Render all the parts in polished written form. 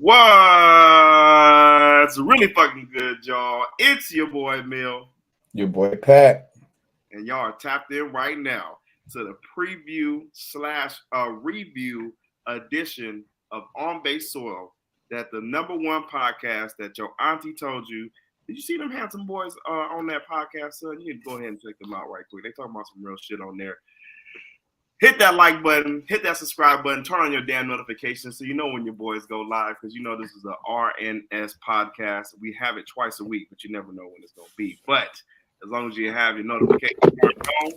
What's really fucking good, y'all? It's your boy Mill. Your boy Pat. And y'all are tapped in right now to the preview/review edition of On Base Soil. That the number one podcast that your auntie told you. Did you see them handsome boys on that podcast, son? You can go ahead and check them out right quick. They talking about some real shit on there. Hit that like button, hit that subscribe button, turn on your damn notifications so you know when your boys go live, because you know this is a RNS podcast. We have it twice a week, but you never know when it's going to be. But as long as you have your notifications on,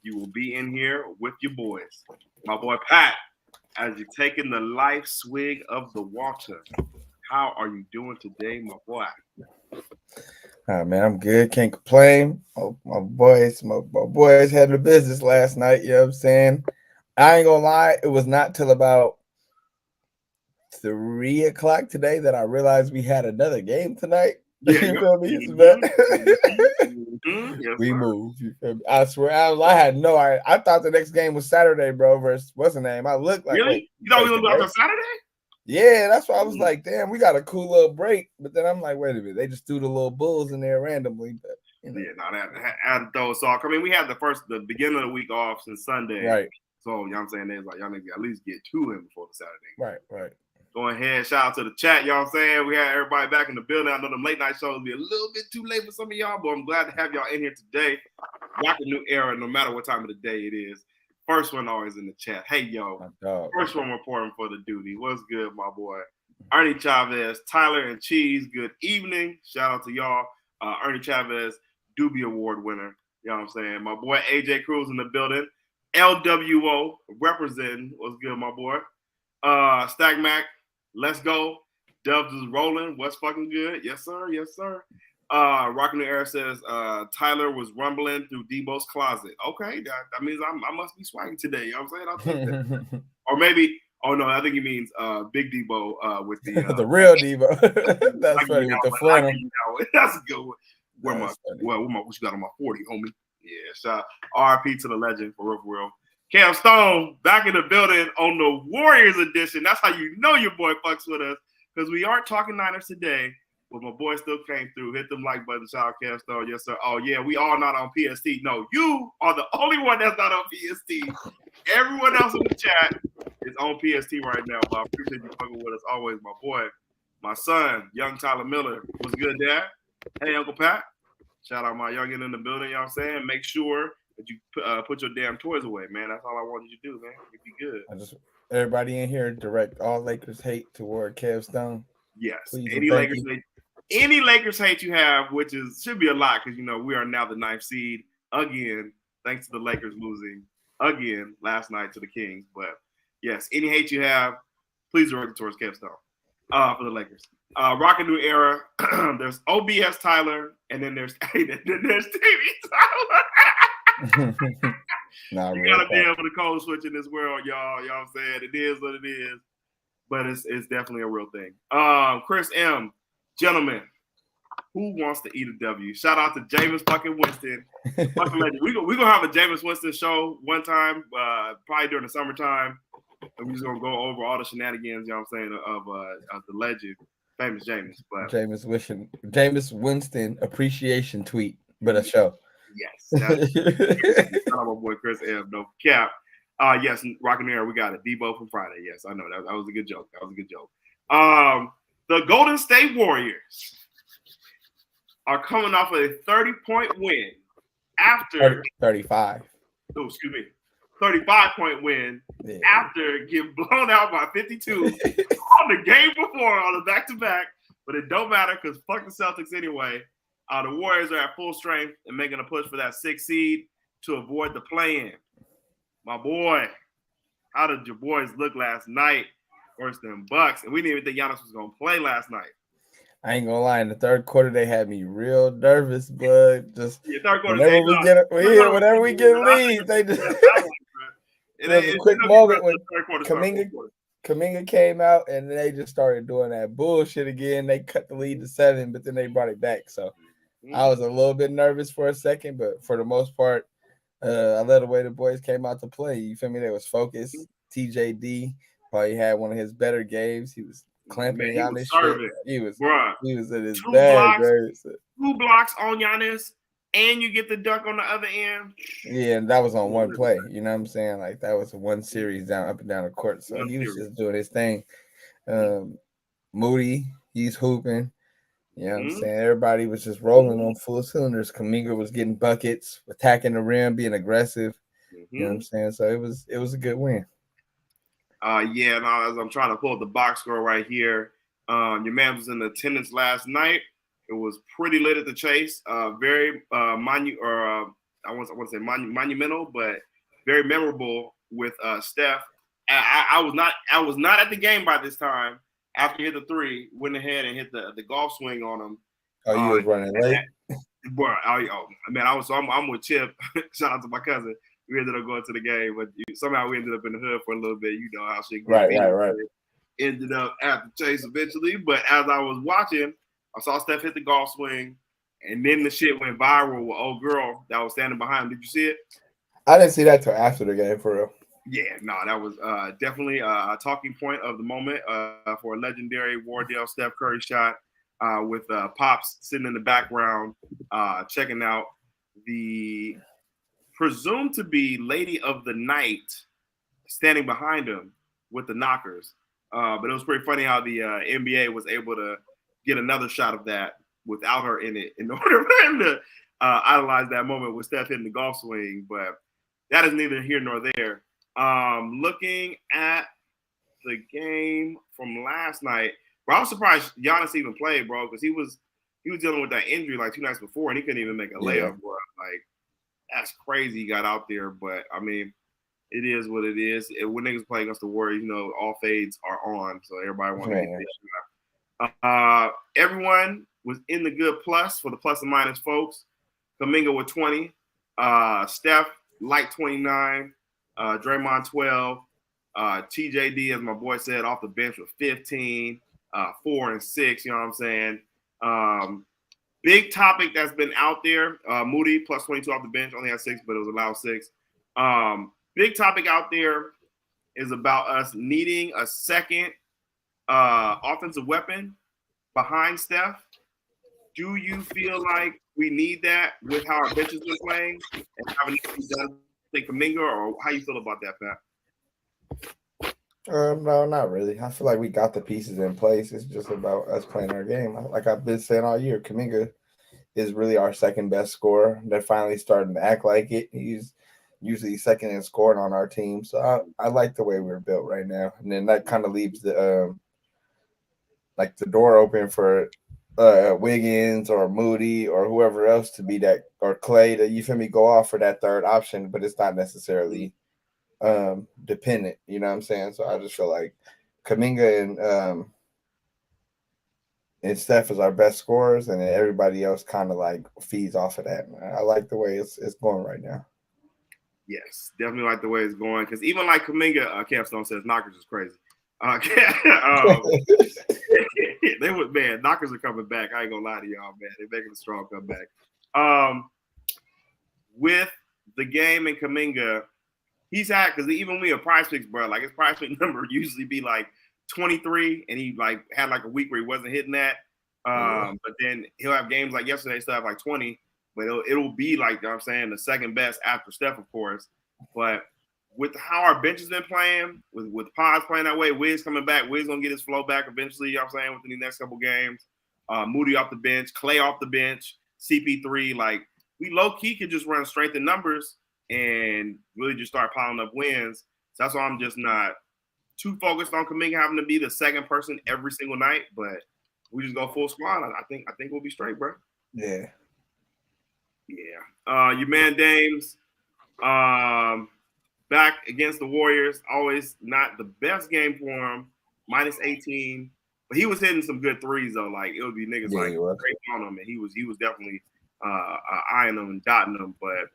you will be in here with your boys. My boy Pat, as you're taking the life swig of the water, how are you doing today, my boy? Man, I'm good. Can't complain. My boys had the business last night. You know what I'm saying? I ain't gonna lie. It was not till about 3 o'clock today that I realized we had another game tonight. Yeah, you feel me? Yes, we sir. moved. You feel me? I swear, I had no idea. I thought the next game was Saturday, bro. Versus what's the name? I looked like, really? Wait, you thought we were going to on Saturday? Yeah, that's why I was like, damn, we got a cool little break. But then I'm like, wait a minute, they just threw the little bulls in there randomly. But you know. Yeah, no, that had to throw us off. I mean, we had the beginning of the week off since Sunday. Right. So, you know what I'm saying? They was like, y'all need to at least get two in before the Saturday. Right. Go ahead, shout out to the chat, you know what I'm saying? We had everybody back in the building. I know them late night shows be a little bit too late for some of y'all, but I'm glad to have y'all in here today. Rock a new era, no matter what time of the day it is. First one always in the chat. Hey, yo. First one reporting for the duty. What's good, my boy? Ernie Chavez, Tyler and Cheese, good evening. Shout out to y'all. Ernie Chavez, Doobie Award winner. You know what I'm saying? My boy AJ Cruz in the building. LWO representing. What's good, my boy? Stack Mac, let's go. Dubs is rolling. What's fucking good? Yes, sir. Rockin' the Air says Tyler was rumbling through Debo's closet. Okay, that means I must be swagging today. You know what I'm saying? I'll take that. Or maybe, I think he means Big Debo with the the real Debo. That's funny with the flannel. That's a good one. What you got on my 40, homie? Yeah, shout RIP to the legend for real. Cam Stone back in the building on the Warriors edition. That's how you know your boy fucks with us, because we aren't talking Niners today, but my boy still came through. Hit them like button, shout out Cam Stone. Yes, sir. Oh, yeah, we all not on PST. No, you are the only one that's not on PST. Everyone else in the chat is on PST right now, but I appreciate you fucking with us always, my boy. My son, young Tyler Miller. What's good, Dad? Hey, Uncle Pat. Shout out my youngin' in the building, you know what I'm saying? Make sure that you put your damn toys away, man. That's all I wanted you to do, man. You'd be good. Everybody in here direct all Lakers hate toward Kev Stone. Yes. Any Lakers hate you have, which should be a lot, because, you know, we are now the 9th seed again, thanks to the Lakers losing again last night to the Kings. But, yes, any hate you have, please direct it towards Kev Stone for the Lakers. Rock a new era. There's OBS Tyler, and then there's TV Tyler. You gotta be able to code switch in this world, y'all. You know what I'm saying? It is what it is, but it's definitely a real thing. Chris M, gentlemen, who wants to eat a W? Shout out to Jameis fucking Winston. Fucking legend. We're gonna have a Jameis Winston show one time, probably during the summertime. And we're just gonna go over all the shenanigans, you know what I'm saying, of the legend, famous Jameis. But Jameis Winston appreciation tweet, but a show. Yes. Shout out my boy Chris M. No cap. Yes, Rockin' Air, we got it. Debo from Friday. Yes, I know. That was a good joke. The Golden State Warriors are coming off of a 30-point win after 35. Oh, excuse me. 35-point win after getting blown out by 52 on the game before on the back-to-back. But it don't matter, because fuck the Celtics anyway. The Warriors are at full strength and making a push for that 6th seed to avoid the play-in. My boy, how did your boys look last night versus them Bucks? And we didn't even think Giannis was going to play last night. I ain't gonna lie. In the third quarter, they had me real nervous, but just third quarter, whenever we get leads, they just. It was a quick moment when Kuminga came out and they just started doing that bullshit again. They cut the lead to 7, but then they brought it back. So I was a little bit nervous for a second, but for the most part, I led the way the boys came out to play. You feel me? They was focused. TJD probably had one of his better games. He was clamping Giannis shit. He was in his two bag, blocks, 2 blocks on Giannis, and you get the dunk on the other end. Yeah, and that was on one play. You know what I'm saying? Like that was one series up and down the court. So he was just doing his thing. Moody, he's hooping. You know what I'm saying? Everybody was just rolling on full cylinders. Kuminga was getting buckets, attacking the rim, being aggressive. You know what I'm saying? So it was a good win. Yeah, and as I'm trying to pull up the box score right here, your man was in attendance last night. It was pretty lit at the Chase. Very I want to say monumental, but very memorable with Steph. I was not at the game by this time. After he hit the 3, went ahead and hit the golf swing on him. Oh, you was running late? I'm with Chip. Shout out to my cousin. We ended up going to the game, but somehow we ended up in the hood for a little bit. You know how shit goes. Right. Ended up at the Chase eventually, but as I was watching, I saw Steph hit the golf swing, and then the shit went viral with old girl that was standing behind him. Did you see it? I didn't see that till after the game, for real. Yeah, no, that was definitely a talking point of the moment for a legendary Wardell Steph Curry shot with Pops sitting in the background checking out the presumed to be Lady of the Night standing behind him with the knockers. But it was pretty funny how the NBA was able to get another shot of that without her in it in order for him to idolize that moment with Steph hitting the golf swing. But that is neither here nor there. Looking at the game from last night, bro, I was surprised Giannis even played, bro, because he was dealing with that injury like 2 nights before, and he couldn't even make a layup, bro. Like, that's crazy he got out there, but I mean, it is what it is. When niggas play against the Warriors, you know, all fades are on, so everybody wants to get this shot. Everyone was in the good plus for the plus and minus folks. Kuminga with 20, Steph light 29. Draymond 12, TJD, as my boy said, off the bench with 15, 4 and 6. You know what I'm saying? Big topic that's been out there. Moody plus 22 off the bench, only had 6, but it was allowed 6. Big topic out there is about us needing a second offensive weapon behind Steph. Do you feel like we need that with how our bench has been playing and having done? Kuminga, or how you feel about that, Pat? No, not really. I feel like we got the pieces in place. It's just about us playing our game. Like I've been saying all year, Kuminga is really our second best scorer. They're finally starting to act like it. He's usually second in scoring on our team. So I like the way we're built right now. And then that kind of leaves the door open for Wiggins or Moody or whoever else to be that, or Clay, that, you feel me, go off for that third option, but it's not necessarily dependent, you know what I'm saying? So I just feel like Kuminga and Steph is our best scorers, and then everybody else kind of like feeds off of that. I like the way it's going right now. Yes, definitely like the way it's going, because even like Kuminga, Capstone says knockers is crazy. They would, man, knockers are coming back. I ain't gonna lie to y'all, man. They're making a strong comeback. With the game and Kuminga, he's had, because even we have prize picks, bro, like his prize pick number usually be like 23, and he like had like a week where he wasn't hitting that. But then he'll have games like yesterday, still have like 20, but it'll be like, you know what I'm saying, the second best after Steph, of course. But with how our bench has been playing, with Pods playing that way, Wiz coming back, Wiz gonna get his flow back eventually, you know what I'm saying, within the next couple games. Moody off the bench, Clay off the bench, CP3, like we low-key could just run strength in numbers and really just start piling up wins. So that's why I'm just not too focused on Kuminga having to be the second person every single night, but we just go full squad. I think we'll be straight, bro. Yeah. Your man Dames, back against the Warriors, always not the best game for him, minus 18. But he was hitting some good threes though. Like it would be niggas like great on him, and he was definitely eyeing them and dotting them. But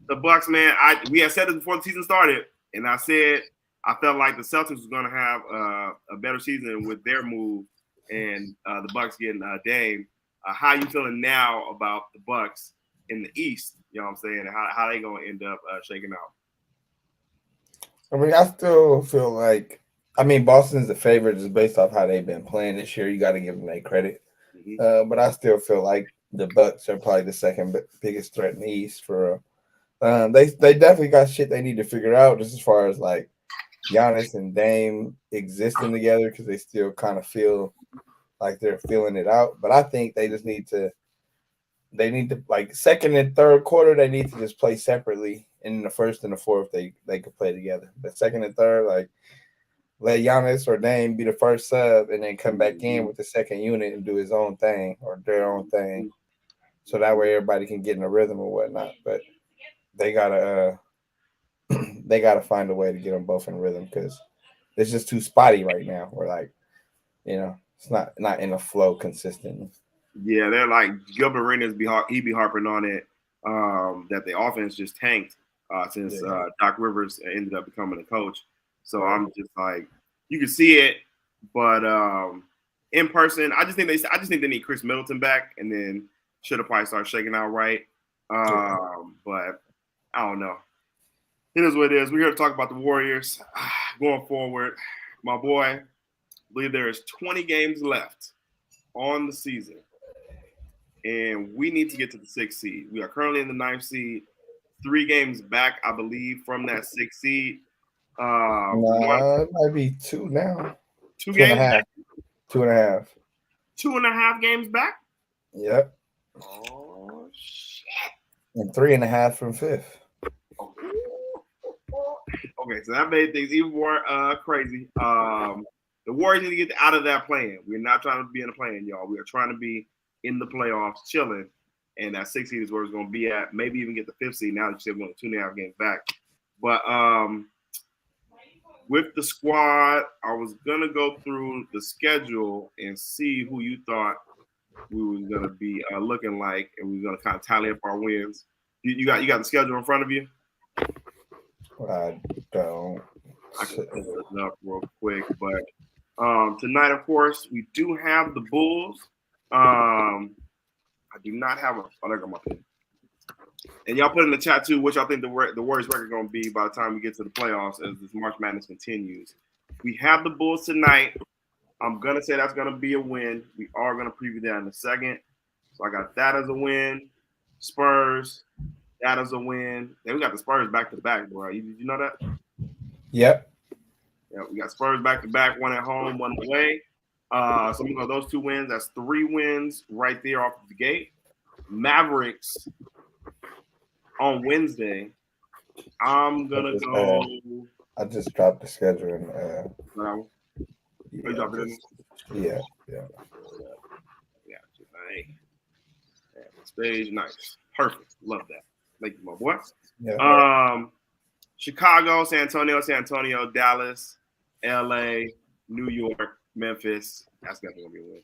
the Bucks, man, we had said it before the season started, and I said I felt like the Celtics was going to have a better season with their move, and the Bucks getting Dame. How you feeling now about the Bucks in the East? You know what I'm saying? And how they going to end up shaking out? I mean, I still feel like I mean, Boston's the favorite just based off how they've been playing this year. You got to give them their credit. But I still feel like the Bucks are probably the second biggest threat in the East. For they definitely got shit they need to figure out just as far as like Giannis and Dame existing together because they still kind of feel like they're feeling it out. But I think they just need to. They need to like second and third quarter. They need to just play separately. And in the first and the fourth, they could play together. But second and third, like let Giannis or Dame be the first sub, and then come back in with the second unit and do his own thing or their own thing. So that way everybody can get in a rhythm or whatnot. But they gotta find a way to get them both in rhythm because it's just too spotty right now. We're like, it's not in a flow consistently. Yeah, they're like Gilbert Arenas be harping on it that the offense just tanked since Doc Rivers ended up becoming a coach. So I'm just like, you can see it, but in person, I just think they need Chris Middleton back, and then should have probably started shaking out right. But I don't know. It is what it is. We're here to talk about the Warriors going forward. My boy, I believe there is 20 games left on the season, and we need to get to the 6th seed. We are currently in the 9th seed, 3 games back, I believe, from that 6th seed. It might be 2 now. 2 games back? 2.5. 2.5 games back? Yep. Oh, shit. And 3.5 from 5th. Okay, so that made things even more crazy. The Warriors need to get out of that play-in. We're not trying to be in the play-in, y'all. We are trying to be in the playoffs, chilling, and that 6th seed is where it's going to be at. Maybe even get the 5th seed. Now that you're going 2.5 games back. But with the squad, I was going to go through the schedule and see who you thought we were going to be looking like, and we were going to kind of tally up our wins. You got the schedule in front of you? I don't. I can pull it up real quick, but tonight, of course, we do have the Bulls. I do not have a. Oh, there go my pen. And y'all put in the chat too what y'all think the Warriors record going to be by the time we get to the playoffs as this March Madness continues. We have the Bulls tonight. I'm gonna say that's gonna be a win. We are gonna preview that in a second. So I got that as a win. Spurs, that as a win. Then we got the Spurs back to back, bro. Did you know that? Yep. Yeah, we got Spurs back to back, one at home, one away. So I'm gonna go those 2 wins. That's 3 wins right there off the gate. Mavericks on Wednesday. I'm gonna go. I just dropped the schedule and yeah. Stage nice. Perfect. Love that. Thank you, my boy. Yeah. Chicago, San Antonio, Dallas, LA, New York, Memphis. That's definitely gonna be a win.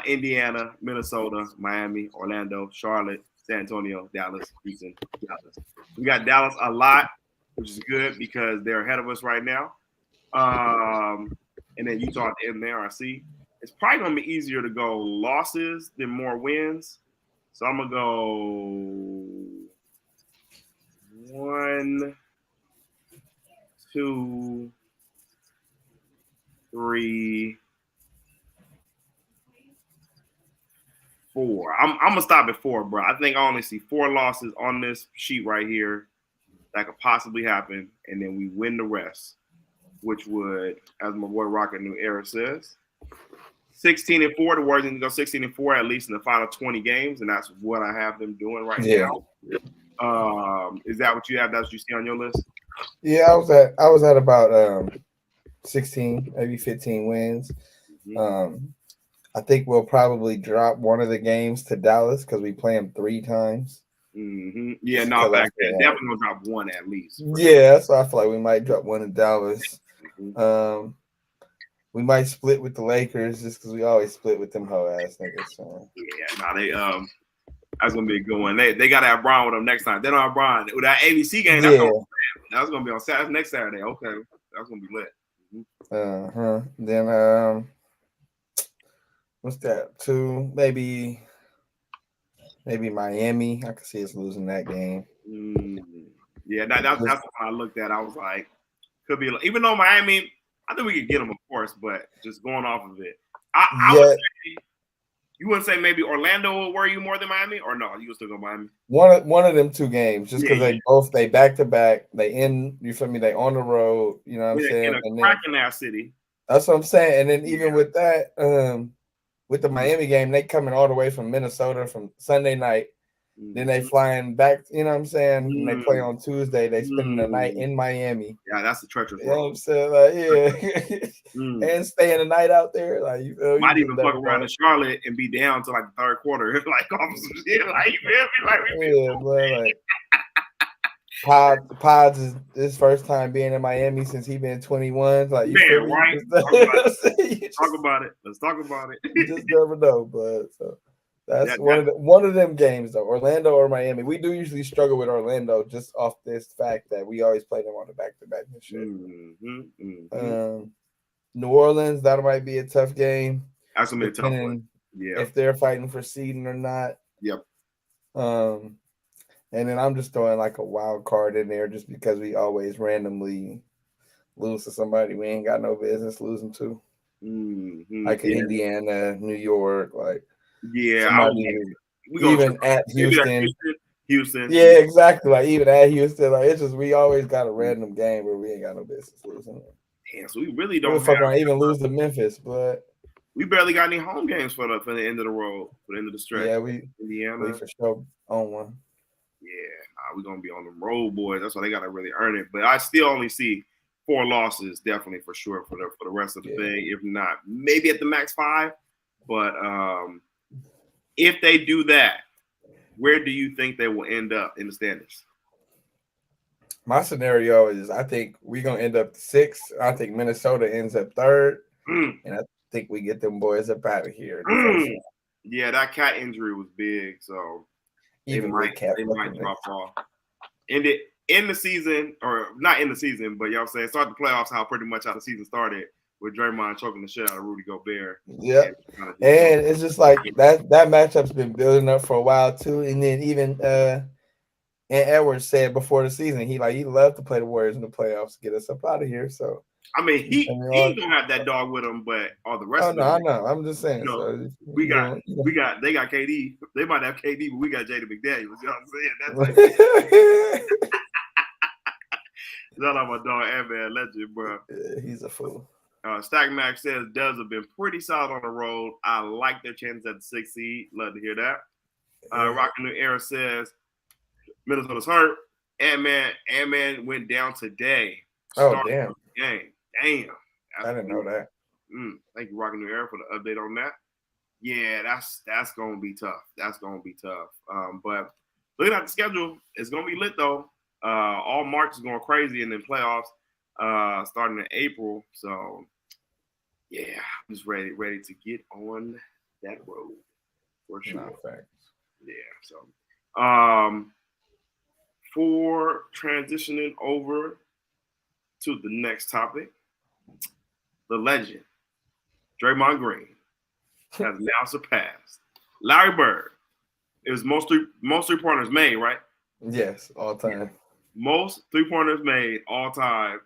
Indiana, Minnesota, Miami, Orlando, Charlotte, San Antonio, Dallas, Houston, Dallas. We got Dallas a lot, which is good because they're ahead of us right now. And then Utah at the end there, I see. It's probably gonna be easier to go losses than more wins. So I'm gonna go 1, 2, 3, 4. I'm gonna stop at 4, bro. I think I only see 4 losses on this sheet right here that could possibly happen, and then we win the rest, which would, as my boy Rocket New Era says, 16-4. The Warriors need to go 16-4 at least in the final 20 games, and that's what I have them doing right now. Is that what you have? That's what you see on your list? Yeah, I was at about 16, maybe 15 wins. Mm-hmm. I think we'll probably drop one of the games to Dallas because we play them 3 times. Mm-hmm. Yeah, no, back there. Definitely gonna drop one at least. Yeah, so I feel like we might drop one in Dallas. Mm-hmm. We might split with the Lakers just because we always split with them hoe ass niggas. So. Yeah, they that's gonna be a good one. They gotta have Brian with them next time. They don't have Brian with that ABC game. That's gonna be on Saturday, next Saturday. Okay, that's gonna be lit. Mm-hmm. Then what's that? 2 maybe Miami. I could see us losing that game. Yeah, that's what I looked at. I was like, could be even though Miami. I think we could get them, of course, but just going off of it, I would say you wouldn't say maybe Orlando will worry you more than Miami, or no? You would still go Miami. One of them 2 games, just because they back to back. They you feel me? They on the road. You know what I'm saying? In a cracking ass city. That's what I'm saying. And then even with that, with the Miami game, they coming all the way from Minnesota from Sunday night. Then they flying back, you know what I'm saying? And they play on Tuesday. They spending the night in Miami. Yeah, that's the treacherous. You know what I'm saying? Like, and staying the night out there. Like, you feel might even fuck around in Charlotte and be down to like the third quarter. Like off some shit. Like, you feel me? Like, Pods is his first time being in Miami since he been 21. Like, you feel me? Right? Talk about it. Let's talk about it. You just never know, but so. That's one of them games though, Orlando or Miami. We do usually struggle with Orlando just off this fact that we always play them on the back-to-back and shit. New Orleans, that might be a tough game. That's gonna be a tough one. Yeah, if they're fighting for seeding or not. Yep. And then I'm just throwing like a wild card in there just because we always randomly lose to somebody we ain't got no business losing to, like Indiana, New York, like. Yeah, even at Houston. Houston. Yeah, exactly. Like even at Houston, like it's just we always got a random game where we ain't got no business losing. Damn, so we really don't even lose to Memphis, but we barely got any home games for the end of the road, for the end of the stretch. Yeah, Indiana, we for sure on one. Yeah, we're gonna be on the road, boys. That's why they gotta really earn it. But I still only see 4 losses, definitely for sure for the rest of the thing. If not, maybe at the max 5. But if they do that, where do you think they will end up in the standings? My scenario is I think we're going to end up 6th. I think Minnesota ends up 3rd. And I think we get them boys up out of here. Yeah, that cat injury was big. So even they might drop off. In the season, or not in the season, but y'all saying start the playoffs, how the season started. With Draymond choking the shit out of Rudy Gobert. Yeah. And it's just like that matchup's been building up for a while too. And then even and Edwards said before the season, he loved to play the Warriors in the playoffs to get us up out of here. So I mean he don't have that dog with him, but all the rest of them. I know. I'm just saying. They got KD. They might have KD, but we got Jaden McDaniels. You know what I'm saying? That's shout out my dog Ant-Man legend, bro. Yeah, he's a fool. Stack Max says Dubs have been pretty solid on the road. I like their chances at the 6th seed. Love to hear that. Rockin' New Era says Minnesota's hurt. Ant-Man went down today. Oh, damn. Game. Damn. I didn't know that. Thank you, Rockin' New Era, for the update on that. Yeah, that's going to be tough. That's going to be tough. But looking at the schedule, it's going to be lit, though. All March is going crazy, and then playoffs starting in April. So, yeah, I'm just ready to get on that road for sure. No, facts. Yeah. So, for transitioning over to the next topic, the legend Draymond Green has now surpassed Larry Bird. It was most three-pointers made, right? Yes, all time. Most three-pointers made all time.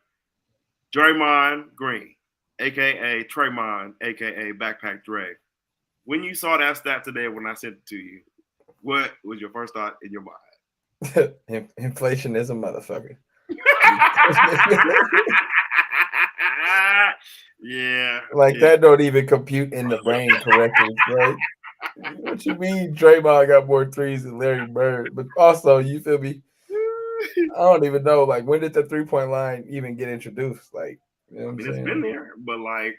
Draymond Green, a.k.a. Traymond, a.k.a. Backpack Dre. When you saw that stat today when I sent it to you, what was your first thought in your mind? Inflation is a motherfucker. Yeah. That don't even compute in the brain correctly, right? What you mean Draymond got more threes than Larry Bird? But also, you feel me? I don't even know. Like, when did the 3-point line even get introduced? Like, you know what I'm saying? It's been there, but like,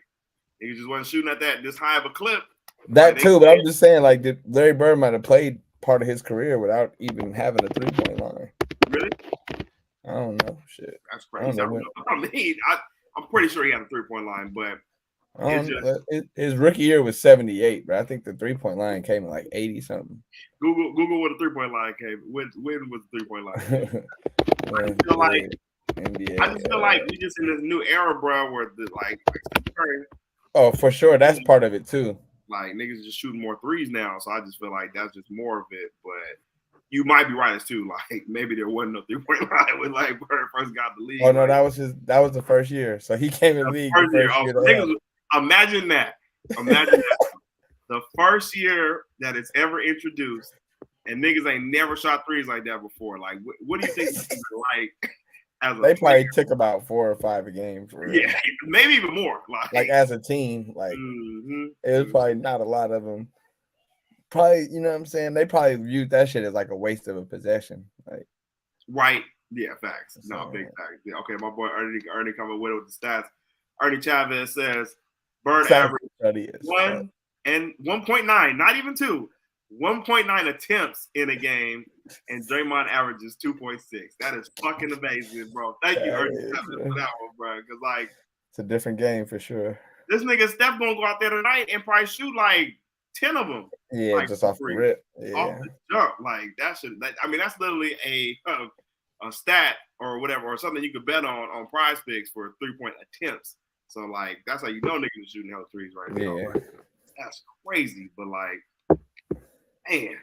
he just wasn't shooting at this high of a clip. That too, but I'm just saying, like, Larry Bird might have played part of his career without even having a 3-point line. Really? I don't know. Shit. That's crazy. I mean, I'm pretty sure he had a 3-point line, but his rookie year was 78, but I think the 3-point line came in like 80 something. Google what the 3-point line came. When was the 3-point line? I just feel like we just in this new era, bro, where oh, for sure, that's part of it too. Like niggas just shooting more threes now, so I just feel like that's just more of it. But you might be right as too. Like maybe there wasn't no 3-point line when like Bird first got the league. Oh no, that was the first year. So he came in the league the first year. Imagine that. Imagine that. The first year that it's ever introduced, and niggas ain't never shot threes like that before. Like, what do you think like? They probably took about 4 or 5 a game for real. Yeah, maybe even more. Like as a team, like it was probably not a lot of them. Probably, you know what I'm saying? They probably viewed that shit as like a waste of a possession. Like, right? Yeah, facts. No, big facts. Yeah, okay, my boy Ernie coming with the stats. Ernie Chavez says Bird average 1 and 1.9, not even 2. 1.9 attempts in a game, and Draymond averages 2.6. That is fucking amazing, bro. Thank you, Ernie, for that one, bro. Because like, it's a different game for sure. This nigga Steph gonna go out there tonight and probably shoot like 10 of them. Yeah, like, just off the rip. Yeah. Off the jump. Like that should. I mean, that's literally a stat or whatever, or something you could bet on Prize Picks for 3-point attempts. So like, that's how you know niggas are shooting hell threes right now. Yeah, like, that's crazy. But like, man,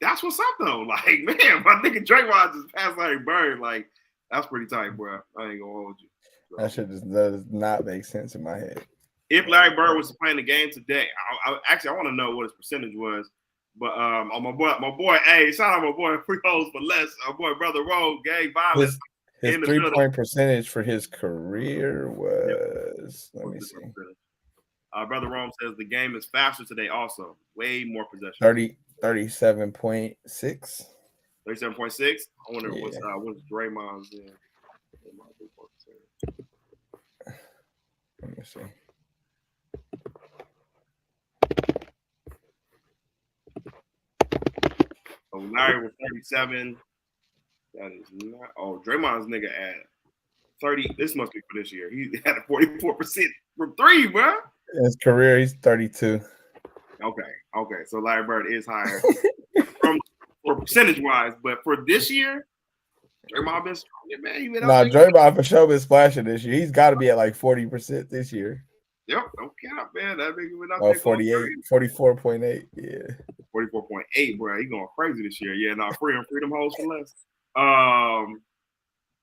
that's what's up though. Like, man, my nigga Draymond just passed Larry Bird. Like, that's pretty tight, bro. I ain't gonna hold you. So, that shit just does not make sense in my head. If Larry Bird was playing the game today, I want to know what his percentage was. But on my boy, hey, shout out my boy Free Hoes for Less, our boy Brother Rogue, gang violence. His 3-point percentage for his career was, let me see. Brother Rome says the game is faster today also. Way more possession. 37.6. 37.6? I wonder what's Draymond's in. Let me see. So Larry was 37. That is not. Oh, Draymond's nigga at 30. This must be for this year. He had a 44% from 3, bro. In his career, he's 32. Okay. So Larry Bird is higher for percentage wise, but for this year, Draymond been strong, man. Draymond for sure been splashing this year. He's got to be at like 40% this year. Yep, don't count, man. That nigga went out 44.8. Yeah. 44.8, bro. He going crazy this year. Yeah, freedom hoes for less.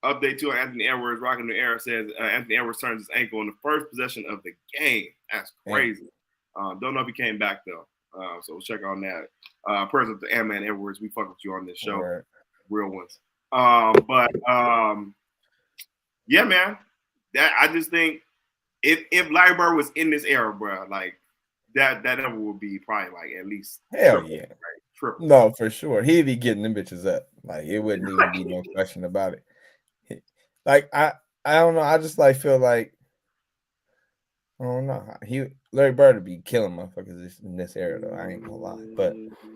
Update to Anthony Edwards, Rocking the Era says Anthony Edwards turns his ankle in the first possession of the game. That's crazy. Don't know if he came back though. So we'll check on that. Present to Ant-Man Edwards, we fuck with you on this show. Right. Real ones. Yeah, man. That I just think if Larry Bird was in this era, bro, like that number would be probably like at least triple, yeah. Right? Triple. No, for sure. He'd be getting them bitches up. Like it wouldn't even be no question about it. Like I don't know. I just like feel like I don't know. Larry Bird would be killing motherfuckers in this era though. I ain't gonna lie. But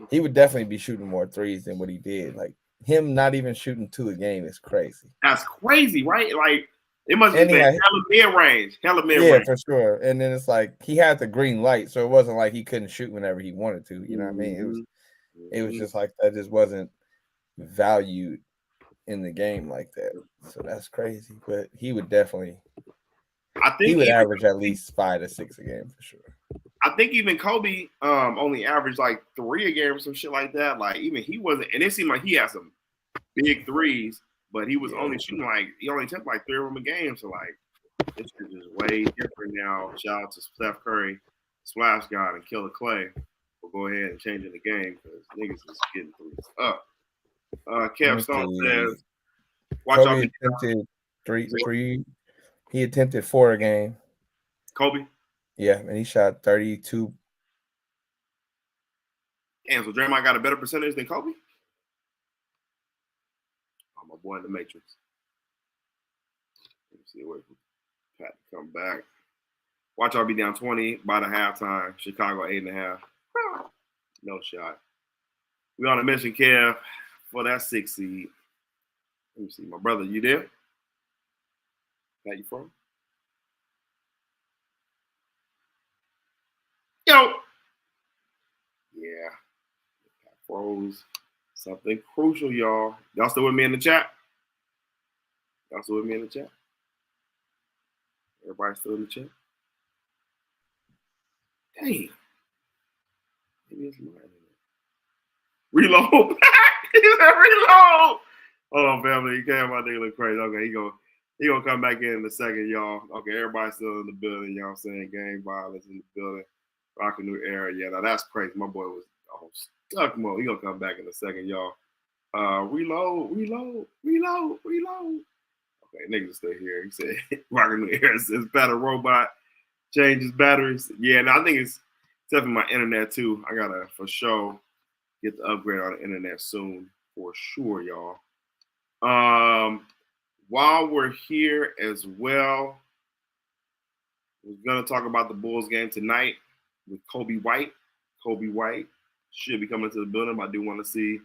he would definitely be shooting more threes than what he did. Like him not even shooting 2 a game is crazy. That's crazy, right? Like it must have been hella mid-range. Yeah, for sure. And then it's like he had the green light, so it wasn't like he couldn't shoot whenever he wanted to. You know what I mean? It was just like that just wasn't valued in the game like that. So that's crazy. But he would definitely he would average at least 5 to 6 a game for sure. I think even Kobe only averaged like 3 a game or some shit like that. Like even he wasn't, and it seemed like he had some big threes, but he was only shooting he only took like 3 of them a game. So like this is just way different now. Shout out to Steph Curry, Splash God, and Killer Clay. We'll go ahead and change in the game because niggas is getting threes up. Kev Stone says, "Watch Kobe attempted three. He attempted 4 a game. Kobe, yeah, and he shot 32. Damn, so Draymond got a better percentage than Kobe. Oh, my boy in the Matrix. Let me see, wait for Pat to come back. Watch y'all be down 20 by the halftime. Chicago 8.5. No shot. We on a mission, Kev, for that 6 seed. Let me see, my brother, you there? Pat, you from? Yo. Yeah. Pat froze. Something crucial, y'all. Y'all still with me in the chat? Y'all still with me in the chat? Everybody still in the chat? Damn. Maybe it's mine. Reload. reload. Oh, family, you can't have my nigga look crazy. Okay, he gonna come back in a second, y'all. Okay, everybody's still in the building, y'all saying gang violence in the building. Rocking New Era. Yeah, now that's crazy. My boy was stuck mode. He gonna come back in a second, y'all. Reload. Okay, niggas still here. He said Rocking New Era says battle robot changes batteries. Yeah, now I think it's definitely my internet too. I gotta for sure get the upgrade on the internet soon for sure, y'all. While we're here as well, we're gonna talk about the Bulls game tonight with Kobe White. Kobe White should be coming to the building, but I do want to see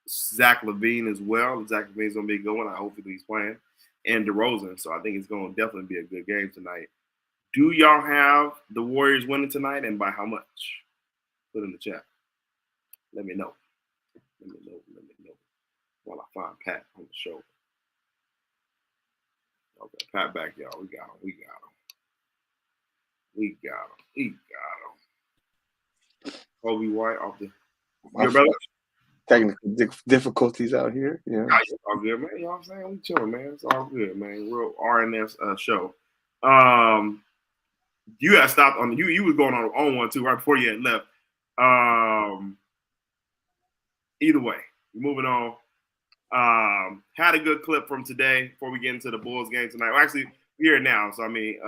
Zach LaVine as well. Zach LaVine's gonna be a good one. I hope he's playing, and DeRozan. So I think it's gonna definitely be a good game tonight. Do y'all have the Warriors winning tonight, and by how much? Put in the chat. Let me know. While I find Pat on the show. Okay, Pat back, y'all. We got him. Kobe White off the. Your brother? Technical difficulties out here. Yeah. It's all good, man. You know what I'm saying? We chilling, man. It's all good, man. Real RNS show. You had stopped on you was going on one too right before you had left. Either way, moving on. Had a good clip from today before we get into the Bulls game tonight. Well, actually, we're here now, so I mean,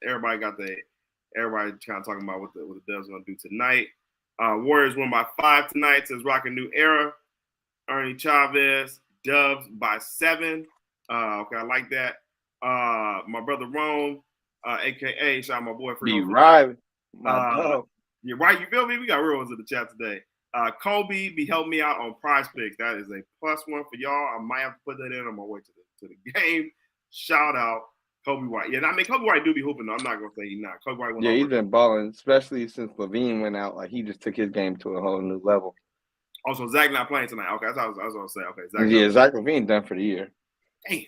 everybody kind of talking about what the Dubs gonna do tonight. Warriors won by 5 tonight. Says Rocking New Era. Ernie Chavez, Dubs by 7. Okay, I like that. My brother Rome, aka shout out my boy Be right. You're right. You feel me? We got real ones in the chat today. Kobe, be helping me out on Prize Picks. That is a +1 for y'all. I might have to put that in on my way to the game. Shout out Kobe White. Yeah, I mean Kobe White do be hooping though. I'm not gonna say he's not. Kobe White. He's been balling, especially since LaVine went out. Like he just took his game to a whole new level. Also, Zach not playing tonight. Okay, that's what I was gonna say. Okay, Zach LaVine done for the year. Damn.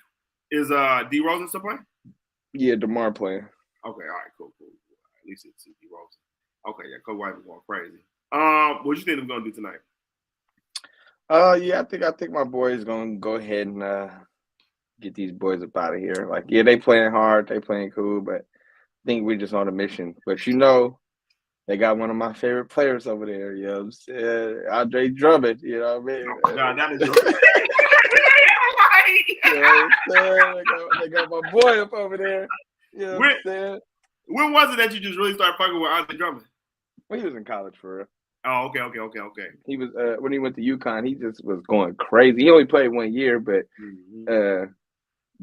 Is DeRozan still playing? Yeah, DeMar playing. Okay, all right, cool. At least it's DeRozan. Okay, yeah, Kobe White was going crazy. What you think they're gonna do tonight? Yeah, I think my boys gonna go ahead and get these boys up out of here. Like, yeah, they playing hard, they playing cool, but I think we're just on a mission. But they got one of my favorite players over there. You know what I'm saying? Andre Drummond. You know what I mean? Oh God, that is. You know what I'm saying? They got my boy up over there. You know what I'm saying? When was it that you just really started fucking with Andre Drummond? Well, he was in college for real. Oh, okay. He was when he went to UConn, he just was going crazy. He only played 1 year, but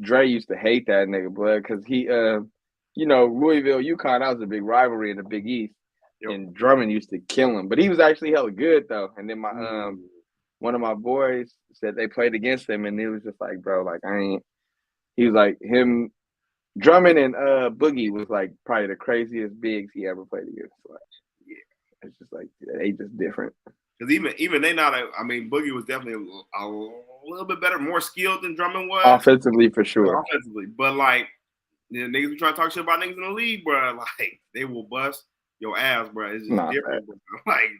Dre used to hate that nigga, blood, because he Louisville, UConn, that was a big rivalry in the Big East. Yep. And Drummond used to kill him. But he was actually hella good though. And then my one of my boys said they played against him, and he was just like, bro, like he was like him. Drummond and Boogie was like probably the craziest bigs he ever played against. Like, yeah, it's just like they just different. Because even they not. Boogie was definitely a little bit better, more skilled than Drummond was offensively for sure. But like niggas be trying to talk shit about niggas in the league, bro. Like they will bust your ass, bro. It's just different. Like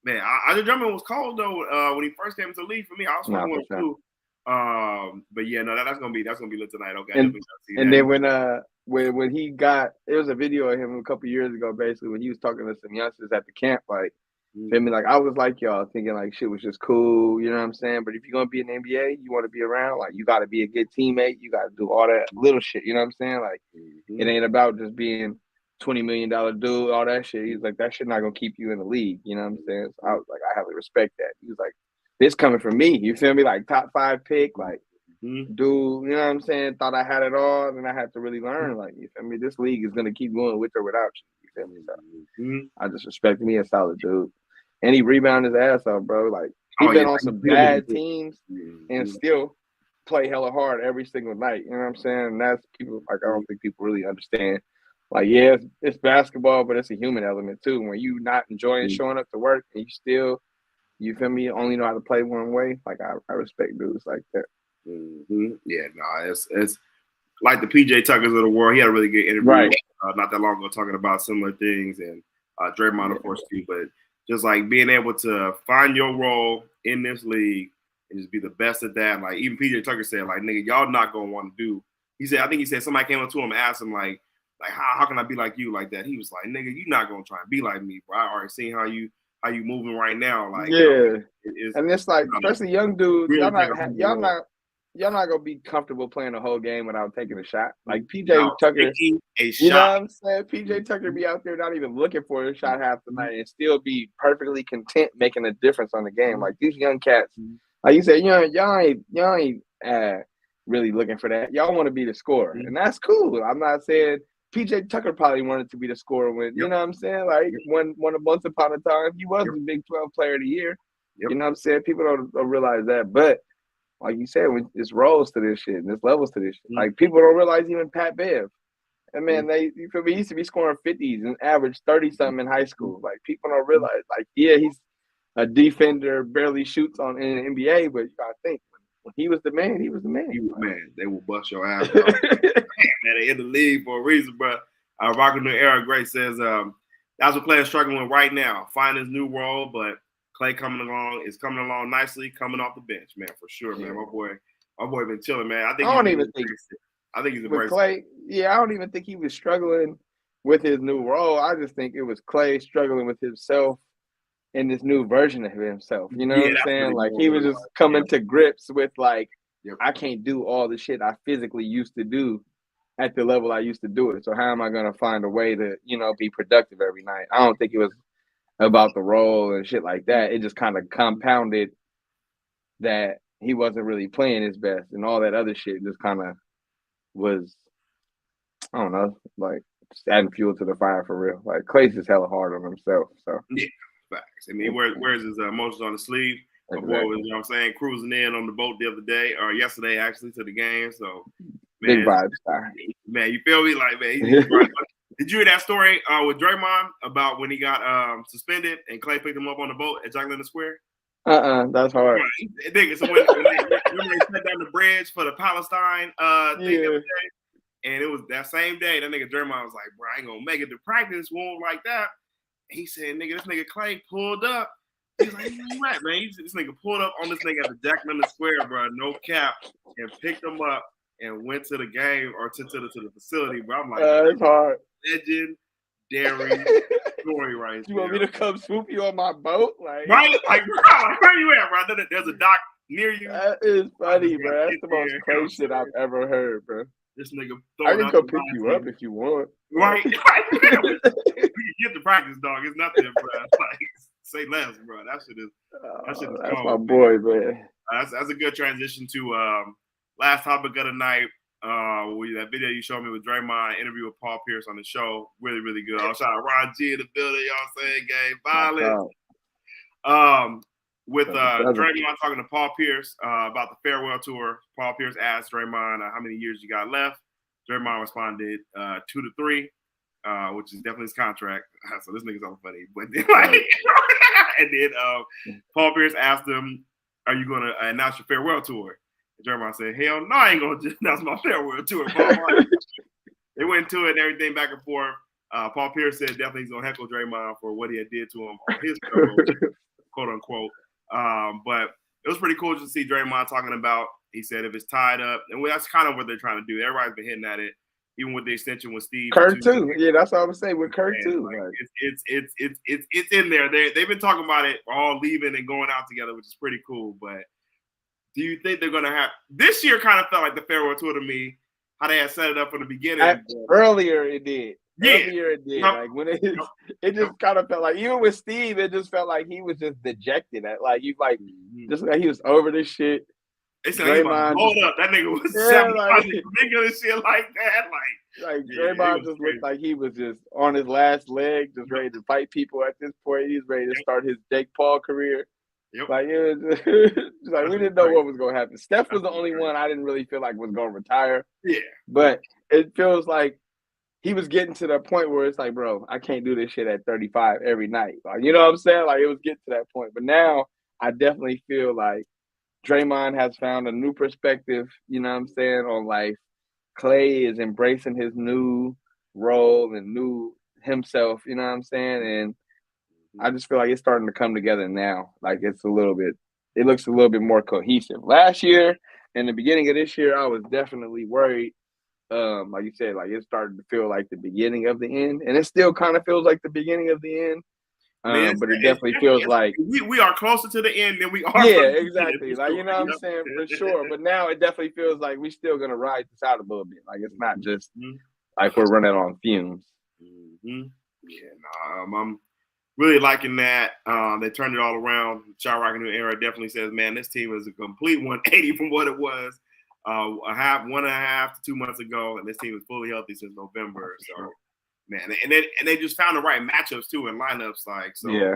man, Andre Drummond was cold though when he first came into the league for me. I was fucking with him too. But yeah, no, that's gonna be lit tonight. Okay, and then when he got, there was a video of him a couple years ago, basically when he was talking to some youngsters at the camp, like feel me, like I was like y'all thinking like shit was just cool, you know what I'm saying? But if you're gonna be in the NBA, you want to be around, like you got to be a good teammate, you got to do all that little shit, you know what I'm saying? Like it ain't about just being $20 million dude, all that shit. He's like, that shit not gonna keep you in the league, you know what I'm saying? So I was like, I have to respect that. He was like, this coming from me, you feel me? Like top 5 pick, like dude, you know what I'm saying? Thought I had it all, and I had to really learn. Like, you feel me? This league is gonna keep going with or without you. You feel me? So I just respect me a solid dude. And he rebounded his ass off, bro. Like he been on some bad teams and still play hella hard every single night. You know what I'm saying? And that's people like I don't think people really understand. Like, yeah, it's basketball, but it's a human element too. When you not enjoying showing up to work and you still, you feel me, only know how to play one way. Like I respect dudes like that. Yeah, no, it's like the PJ Tuckers of the world. He had a really good interview not that long ago talking about similar things, and Draymond, of course, too. But just like being able to find your role in this league and just be the best at that. Like even PJ Tucker said, like, nigga, y'all not gonna want to do. He said, I think he said somebody came up to him and asked him like how can I be like you like that? He was like, nigga, you not gonna try and be like me, bro. I already seen how you moving right now. Like, yeah, and it's like, especially young dudes, really y'all not gonna be comfortable playing the whole game without taking a shot. Like PJ Tucker, you know what I'm saying? PJ Tucker be out there not even looking for a shot half the night and still be perfectly content making a difference on the game. Like these young cats, like you said, y'all ain't really looking for that. Y'all want to be the scorer, and that's cool. I'm not saying PJ Tucker probably wanted to be the scorer when, you know what I'm saying? Like when once upon a time he was the Big 12 Player of the Year. You know what I'm saying? People don't realize that, but like you said, when it's roles to this shit and there's levels to this shit. Like people don't realize even Pat Bev. And man, you feel me? He used to be scoring 50s and average 30-something in high school. Like people don't realize, like, yeah, he's a defender, barely shoots in the NBA, but you gotta think when he was the man, he was the man. He was man. They will bust your ass. Man, they in the league for a reason, bro. Rockin' New Era Great says that's what Clay is struggling with right now, finding his new role, but Clay coming along nicely, coming off the bench, man, for sure, man. My boy been chilling, man. I think he's with Clay. Yeah, I don't even think he was struggling with his new role. I just think it was Clay struggling with himself in this new version of himself. You know what I'm saying? Really like he was just coming to grips with like, I can't do all the shit I physically used to do at the level I used to do it. So how am I gonna find a way to, be productive every night? I don't think it was about the role and shit like that. It just kind of compounded that he wasn't really playing his best and all that other shit just kind of was, I don't know, like just adding fuel to the fire for real. Like Clay's just hella hard on himself. So yeah, facts. I mean, where's his emotions on the sleeve? My boy was, you know what I'm saying, cruising in on the boat the other day or yesterday actually to the game. So man, big vibes, man, you feel me? Like, man, did you hear that story with Draymond about when he got suspended and Clay picked him up on the boat at Jack London Square? That's hard. Nigga, so when they set down the bridge for the Palestine thing the other day, and it was that same day, that nigga Draymond was like, bro, I ain't gonna make it to practice, won't like that. He said, nigga, this nigga Clay pulled up. He's like, you right, man. This nigga pulled up on this nigga at the Jack London Square, bro, no cap, and picked him up and went to the game or to the facility, bro. I'm like, it's hard. Legendary story right You want me to come swoop you on my boat? Like, right? Like, bro, where you at, bro? There's a dock near you. That is funny, bro. That's the most crazy shit I've ever heard, bro. This nigga I can come pick you up if you want. Right? We can get the practice, dog. It's nothing, bro. Like, say less, bro. That shit is that's cold, my boy, man. That's a good transition to last topic of the night. That video you showed me with Draymond, interview with Paul Pierce on the show, really, really good. I'll shout out Ron G in the building, y'all saying game violence. With Draymond talking to Paul Pierce about the farewell tour. Paul Pierce asked Draymond how many years you got left. Draymond responded 2 to 3, which is definitely his contract. So this nigga's all funny. But then, and then Paul Pierce asked him, "Are you going to announce your farewell tour?" Draymond said, "Hell no, I ain't gonna just announce my farewell tour." They went into it and everything back and forth. Paul Pierce said definitely he's gonna heckle Draymond for what he had did to him on his show, quote unquote. But it was pretty cool to see Draymond talking about. He said if it's tied up, and that's kind of what they're trying to do. Everybody's been hitting at it, even with the extension with Steve. Kerr too. Yeah, that's what I was saying with Kerr too. Like, it's in there. They've been talking about it all leaving and going out together, which is pretty cool. But do you think they're going to have – this year kind of felt like the farewell tour to me, how they had set it up from the beginning. Earlier it did. Yeah. Earlier it did. Like when it just kind of felt like – even with Steve, it just felt like he was just dejected. Just like he was over this shit. They said Draymond, hold up. That nigga was ridiculous shit like that. Like Draymond just looked like he was just on his last leg, just ready to fight people at this point. He's ready to start his Jake Paul career. Yep. Like it was just, like we didn't know what was going to happen. Steph was the only one I didn't really feel like was going to retire. Yeah. But it feels like he was getting to that point where it's like, bro, I can't do this shit at 35 every night. Like, you know what I'm saying? Like it was getting to that point. But now I definitely feel like Draymond has found a new perspective, you know what I'm saying, on life. Clay is embracing his new role and new himself, you know what I'm saying? And I just feel like it's starting to come together now. Like it looks a little bit more cohesive. Last year and the beginning of this year, I was definitely worried. Like you said, like it started to feel like the beginning of the end, and it still kind of feels like the beginning of the end. But it definitely feels like we are closer to the end than we are. Yeah, exactly. Like you know what I'm saying, for sure. But now it definitely feels like we're still gonna ride this out a little bit. Like it's not just like we're running on fumes. Yeah, I'm really liking that. They turned it all around. Shot Rocking New Era definitely says, man, this team is a complete 180 from what it was 1.5 to 2 months ago, and this team is fully healthy since November. So, man, and they just found the right matchups too in lineups. Like, so yeah,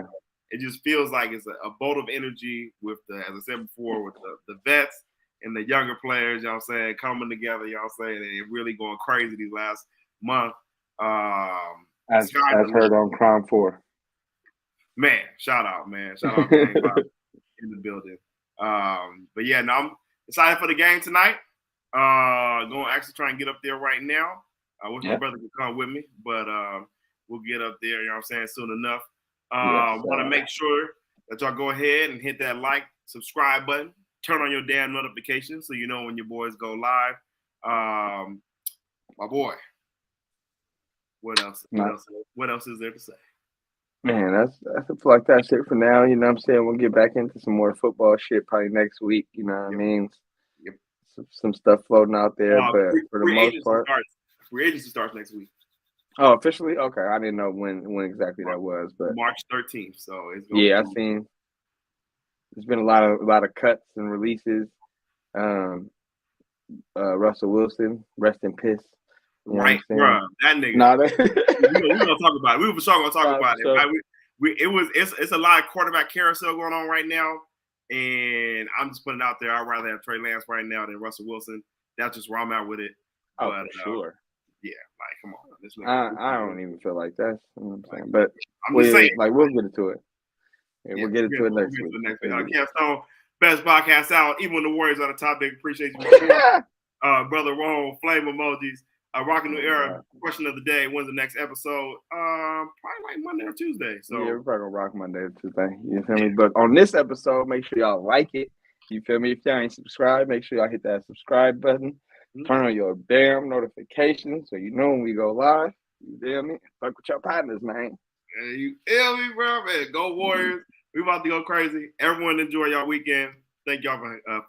it just feels like it's a bolt of energy with the, as I said before, with the vets and the younger players. You know what I'm saying, coming together. You know what I'm saying, they're really going crazy these last month. As heard on Crime 4. Man, shout out in the building. But yeah, no, I'm excited for the game tonight. Going to actually try and get up there right now. I wish my brother could come with me, but we'll get up there, you know what I'm saying, soon enough. Want to make sure that y'all go ahead and hit that like, subscribe button, turn on your damn notifications so you know when your boys go live. My boy, what else? What else is there to say? Man, that's that's it for now. You know what I'm saying? We'll get back into some more football shit probably next week. You know what I mean? Yep. Some stuff floating out there, but for the most part, free agency starts next week. Oh, officially? Okay, I didn't know when exactly that was, but March 13th. So it's I've seen. There's been a lot of cuts and releases. Russell Wilson, rest in piss. You know right, bro. That nigga. Nah, we're gonna talk about it. We were for sure gonna talk about it. Right? It's a lot of quarterback carousel going on right now, and I'm just putting it out there. I'd rather have Trey Lance right now than Russell Wilson. That's just where I'm at with it. Oh, but, for sure. Yeah, like come on. I don't even feel like that. You know what I'm saying? But I'm just saying, like we'll get into it. Yeah, we'll get into it next week. Kev Stone, best podcast out. Even when the Warriors are the top, they appreciate you. Brother Ron, flame emojis. Rocking New Era. Question of the day. When's the next episode? Probably like Monday or Tuesday. So yeah, we're probably gonna rock Monday or Tuesday. You feel me? But on this episode, make sure y'all like it. You feel me? If y'all ain't subscribed, make sure y'all hit that subscribe button. Turn on your damn notifications so you know when we go live. You feel me? Fuck with your partners, man. You feel me, bro? Man, go Warriors. We about to go crazy. Everyone enjoy y'all weekend. Thank y'all for fucking.